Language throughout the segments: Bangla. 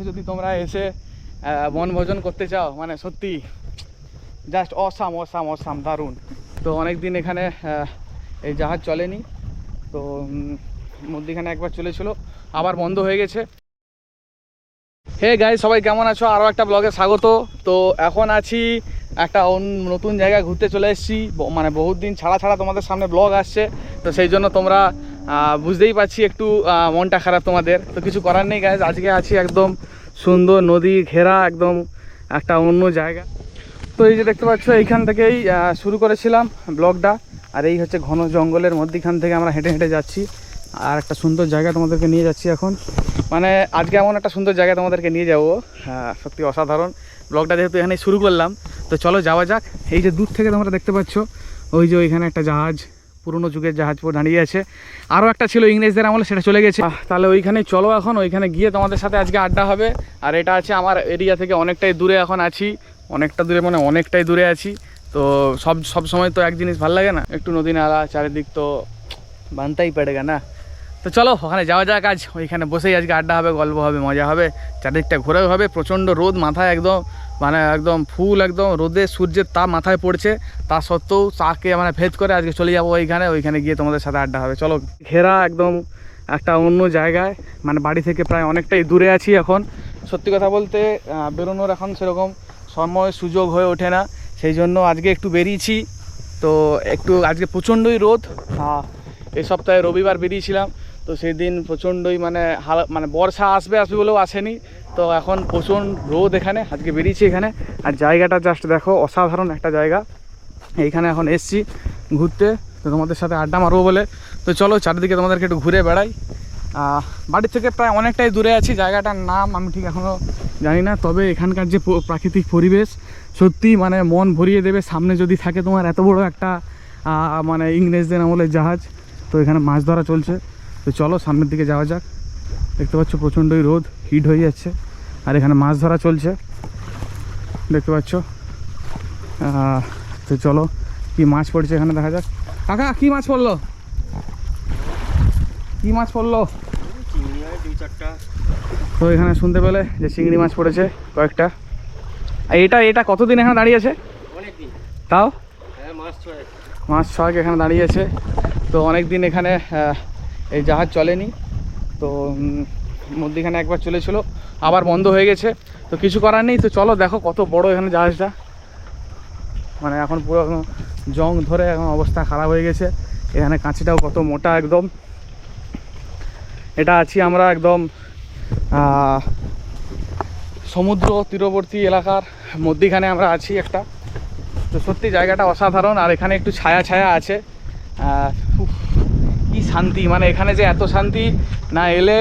যদি তোমরা এসে বনভোজন করতে চাও মানে সত্যি জাস্ট অসাম অসাম অসাম দারুণ। তো অনেক দিন এখানে এই জাহাজ চলেনি, তো মধ্যিখানে একবার চলেছিল, আবার বন্ধ হয়ে গেছে। হে গাইস, সবাই কেমন আছো? আরও একটা ব্লগে স্বাগত। তো এখন আছি একটা নতুন জায়গায় ঘুরতে চলে এসেছি, মানে বহুত দিন ছাড়া ছাড়া তোমাদের সামনে ব্লগ আসছে, তো সেই জন্য তোমরা বুঝতেই পারছি একটু মনটা খারাপ তোমাদের। তো কিছু করার নেই গাইস, আজকে আছি একদম সুন্দর নদী ঘেরা একদম একটা অন্য জায়গা। তো এই যে দেখতে পাচ্ছ, এইখান থেকেই শুরু করেছিলাম ব্লগটা, আর এই হচ্ছে ঘন জঙ্গলের মধ্যখান থেকে আমরা হেঁটে হেঁটে যাচ্ছি আর একটা সুন্দর জায়গা তোমাদেরকে নিয়ে যাচ্ছি এখন। মানে আজকে এমন একটা সুন্দর জায়গায় তোমাদেরকে নিয়ে যাবো, সত্যি অসাধারণ। ব্লগটা যেহেতু এখানে শুরু করলাম, তো চলো যাওয়া যাক। এই যে দূর থেকে তোমরা দেখতে পাচ্ছ, ওই যে ওইখানে একটা জাহাজ, পুরনো যুগের জাহাজ দাঁড়িয়ে আছে। আরও একটা ছিল ইংরেজদের আমলে, সেটা চলে গেছে। তাহলে ওইখানে চলো, এখন ওইখানে গিয়ে তোমাদের সাথে আজকে আড্ডা হবে। আর এটা আছে আমার এরিয়া থেকে অনেকটাই দূরে, এখন আছি অনেকটা দূরে, মানে অনেকটাই দূরে আছি। তো সব সময় তো এক জিনিস ভালো লাগে না, একটু নদী নালা চারিদিক তো বানতেই পেড়েগা না। তো চলো ওখানে যাওয়া যাক। আজ ওইখানে বসেই আজকে আড্ডা হবে, গল্প হবে, মজা হবে, চারিদিকটা ঘোরাও হবে। প্রচণ্ড রোদ মাথায় একদম, মানে একদম ফুল একদম রোদে সূর্যের তাপ মাথায় পড়ছে, তা সত্ত্বেও তাকে মানে ভেদ করে আজকে চলে যাবো ওইখানে গিয়ে তোমাদের সাথে আড্ডা হবে। চলো, ঘেরা একদম একটা অন্য জায়গায়, মানে বাড়ি থেকে প্রায় অনেকটাই দূরে আছি এখন। সত্যি কথা বলতে বেরোনোর এখন সেরকম সময় সুযোগ হয়ে ওঠে না, সেই জন্য আজকে একটু বেরিয়েছি। তো একটু আজকে প্রচণ্ডই রোদ, এই সপ্তাহে রবিবার বেরিয়েছিলাম, তো সেই দিন প্রচণ্ডই মানে বর্ষা আসবে বলেও আসেনি। তো এখন প্রচণ্ড রোদ এখানে, আজকে বেরিয়েছি এখানে। আর জায়গাটা জাস্ট দেখো, অসাধারণ একটা জায়গা। এইখানে এখন এসছি ঘুরতে, তো তোমাদের সাথে আড্ডা মারবো বলে। তো চলো চারিদিকে তোমাদেরকে একটু ঘুরে বেড়াই। বাড়ির থেকে প্রায় অনেকটাই দূরে আছি, জায়গাটার নাম আমি ঠিক এখনও জানি না, তবে এখানকার যে প্রাকৃতিক পরিবেশ সত্যি মানে মন ভরিয়ে দেবে। সামনে যদি থাকে তোমার এত বড় একটা মানে ইংরেজদের আমলের জাহাজ, তো এখানে মাছ ধরা চলছে। তো চলো সামনের দিকে যাওয়া যাক। দেখতে পাচ্ছ প্রচণ্ডই রোদ, হিট হয়ে যাচ্ছে, আর এখানে মাছ ধরা চলছে দেখতে পাচ্ছ। তো চলো কি মাছ পড়ছে এখানে দেখা যাক। কাকা কি মাছ পড়লো, কি মাছ পড়লো? তো এখানে শুনতে পেলে যে চিংড়ি মাছ পড়েছে কয়েকটা। এটা কতদিন এখানে দাঁড়িয়ে আছে? তাও মাস ছয়েক এখানে দাঁড়িয়ে আছে। তো অনেক দিন এখানে এই জাহাজ চলেনি, তো মধ্যিখানে একবার চলেছিল, আবার বন্ধ হয়ে গেছে। তো কিছু করার নেই। তো চলো দেখো কত বড় এখানে জাহাজটা, মানে এখন পুরো জং ধরে এখন অবস্থা খারাপ হয়ে গেছে। এখানে কাঁচিটাও কত মোটা একদম। এটা আছি আমরা একদম সমুদ্র তীরবর্তী এলাকার মধ্যিখানে আমরা আছি একটা। তো সত্যি জায়গাটা অসাধারণ, আর এখানে একটু ছায়া ছায়া আছে। কি শান্তি, মানে এখানে যে এত শান্তি না এলে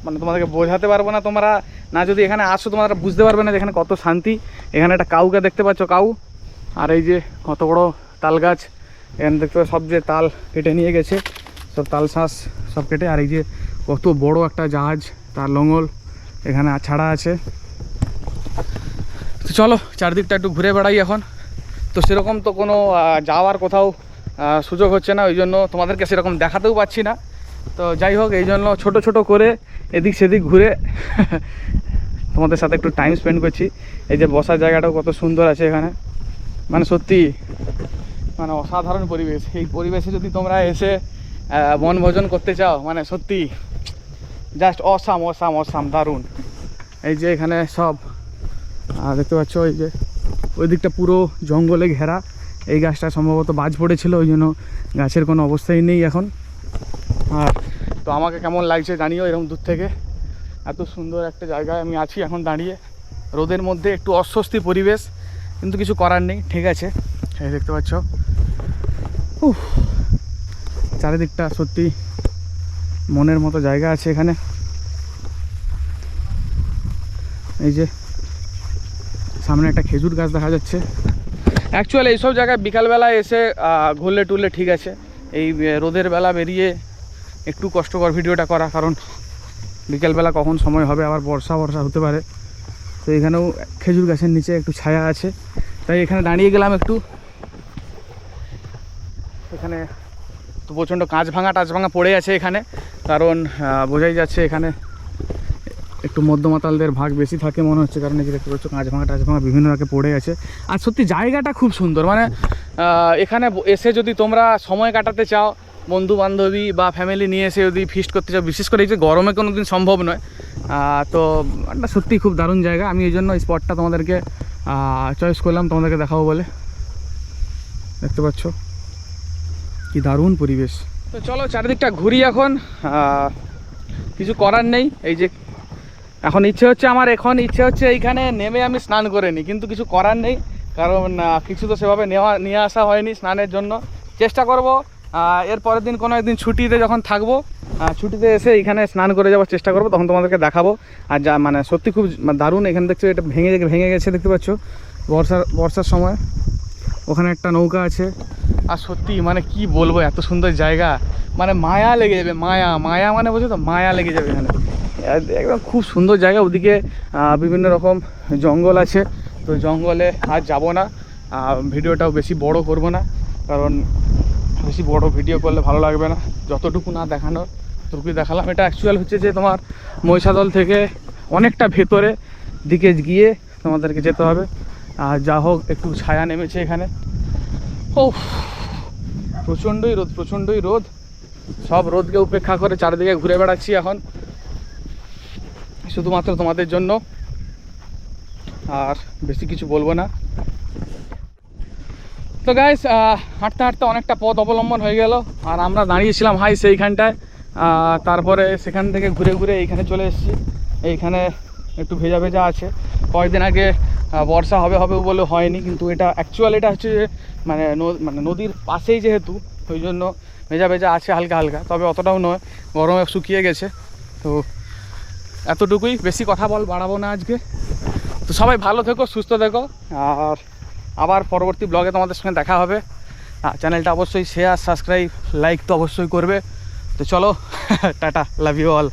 মানে তোমাদেরকে বোঝাতে পারবো না। তোমরা না যদি এখানে আসো তোমরা বুঝতে পারবে না যে এখানে কত শান্তি। এখানে একটা কাউকে দেখতে পাচ্ছ, কাউ, আর এই যে কত বড় তাল গাছ এখানে দেখতে পাচ্ছ, সব যে তাল কেটে নিয়ে গেছে, সব তাল শাঁস সব কেটে। আর এই যে কত বড় একটা জাহাজ, তার লঙ্গল এখানে ছাড়া আছে। তো চলো চারদিকটা একটু ঘুরে বেড়াই এখন। তো সেরকম তো কোনো যাওয়ার কোথাও সুযোগ হচ্ছে না, ওই জন্য তোমাদেরকে সেরকম দেখাতেও পাচ্ছি না। তো যাই হোক, এই জন্য ছোটো ছোটো করে এদিক সেদিক ঘুরে তোমাদের সাথে একটু টাইম স্পেন্ড করছি। এই যে বসার জায়গাটাও কত সুন্দর আছে এখানে, মানে সত্যি মানে অসাধারণ পরিবেশ। এই পরিবেশে যদি তোমরা এসে বনভোজন করতে চাও মানে সত্যি জাস্ট অসাম অসাম অসাম দারুণ। এই যে এখানে সব দেখতে পাচ্ছ, ওই যে ওই দিকটা পুরো জঙ্গলে ঘেরা। এই গাছটা সম্ভবত বাজ পড়েছিল, ওই জন্য গাছের কোনো অবস্থাই নেই এখন। আর তো আমাকে কেমন লাগছে জানিও, এরকম দূর থেকে এত সুন্দর একটা জায়গায় আমি আছি এখন দাঁড়িয়ে, রোদের মধ্যে একটু অস্বস্তি পরিবেশ, কিন্তু কিছু করার নেই, ঠিক আছে। এই দেখতে পাচ্ছ চারিদিকটা সত্যি মনের মতো জায়গা আছে এখানে। এই যে সামনে একটা খেজুর গাছ দেখা যাচ্ছে। অ্যাকচুয়ালি এইসব জায়গায় বিকালবেলায় এসে ঘুরলে টুরলে ঠিক আছে, এই রোদের বেলা বেরিয়ে একটু কষ্টকর ভিডিওটা করা, কারণ বিকেলবেলা কখন সময় হবে, আবার বর্ষা হতে পারে। তো এখানেও খেজুর গাছের নিচে একটু ছায়া আছে, তাই এখানে দাঁড়িয়ে গেলাম একটু। এখানে তো প্রচণ্ড টাচ ভাঙা পড়ে আছে এখানে, কারণ বোঝাই যাচ্ছে এখানে একটু মধ্যমাতালদের ভাগ বেশি থাকে মনে হচ্ছে, কারণ এই যে দেখতে পাচ্ছ কাঁচভাঙা টাচভাঙা বিভিন্ন রকম পড়ে আছে। আর সত্যি জায়গাটা খুব সুন্দর, মানে এখানে এসে যদি তোমরা সময় কাটাতে চাও, বন্ধু বান্ধবী বা ফ্যামিলি নিয়ে এসে যদি ফিস্ট করতে চাও, বিশেষ করে এই যে গরমে কোনো দিন সম্ভব নয়, তো একটা সত্যিই খুব দারুণ জায়গা। আমি এই জন্য এই স্পটটা তোমাদেরকে চয়েস করলাম, তোমাদেরকে দেখাবো বলে। দেখতে পাচ্ছ কি দারুণ পরিবেশ। তো চলো চারিদিকটা ঘুরি এখন। কিছু করার নেই, এই যে এখন ইচ্ছে হচ্ছে এইখানে নেমে আমি স্নান করে নিই, কিন্তু কিছু করার নেই, কারণ কিছু তো সেভাবে নিয়ে আসা হয়নি স্নানের জন্য। চেষ্টা করব এর পরের দিন কোনো একদিন ছুটিতে যখন থাকবো, ছুটিতে এসে এখানে স্নান করে যাওয়ার চেষ্টা করব, তখন তোমাদেরকে দেখাবো। আর যা মানে সত্যি খুব দারুণ। এখানে দেখছো এটা ভেঙে গেছে, দেখতে পাচ্ছ বর্ষার সময়। ওখানে একটা নৌকা আছে, আর সত্যি মানে কি বলবো, এত সুন্দর জায়গা, মানে মায়া লেগে যাবে। মায়া মানে বোঝো তো, মায়া লেগে যাবে এখানে, একদম খুব সুন্দর জায়গা। ওদিকে বিভিন্ন রকম জঙ্গল আছে, তো জঙ্গলে আর যাব না, ভিডিওটাও বেশি বড় করব না, কারণ বেশি বড় ভিডিও করলে ভালো লাগবে না। যতটুকু না দেখানোর ততটুকুই দেখালাম। এটা অ্যাকচুয়াল হচ্ছে যে তোমার মহিষাদল থেকে অনেকটা ভেতরে দিকে গিয়ে তোমাদেরকে যেতে হবে। আর যা হোক একটু ছায়া নেমেছে এখানে। ও প্রচণ্ডই রোদ। সব রোদকে উপেক্ষা করে চারিদিকে ঘুরে বেড়াচ্ছি এখন, শুধুমাত্র তোমাদের জন্য, আর বেশি কিছু বলবো না। তো গাইস, হাঁটতে অনেকটা পথ অবলম্বন হয়ে গেল, আর আমরা দাঁড়িয়েছিলাম সেইখানটায়। তারপরে সেখান থেকে ঘুরে এইখানে চলে এসেছি। এইখানে একটু ভেজা আছে। কয়েকদিন আগে বর্ষা হবে বলে হয়নি, কিন্তু এটা এটা হচ্ছে যে মানে নদীর পাশেই যেহেতু, ওই জন্য ভেজা আছে হালকা, তবে অতটাও নয়, গরমে শুকিয়ে গেছে। তো এতটুকুই, বেশি কথা বাড়াবো না আজকে। তো সবাই ভালো থেকো, সুস্থ থেকো, আর আবার পরবর্তী ব্লগে তোমাদের সঙ্গে দেখা হবে। চ্যানেলটা অবশ্যই শেয়ার, সাবস্ক্রাইব, লাইক তো অবশ্যই করবে। তো চলো, টাটা, লাভ ইউ অল।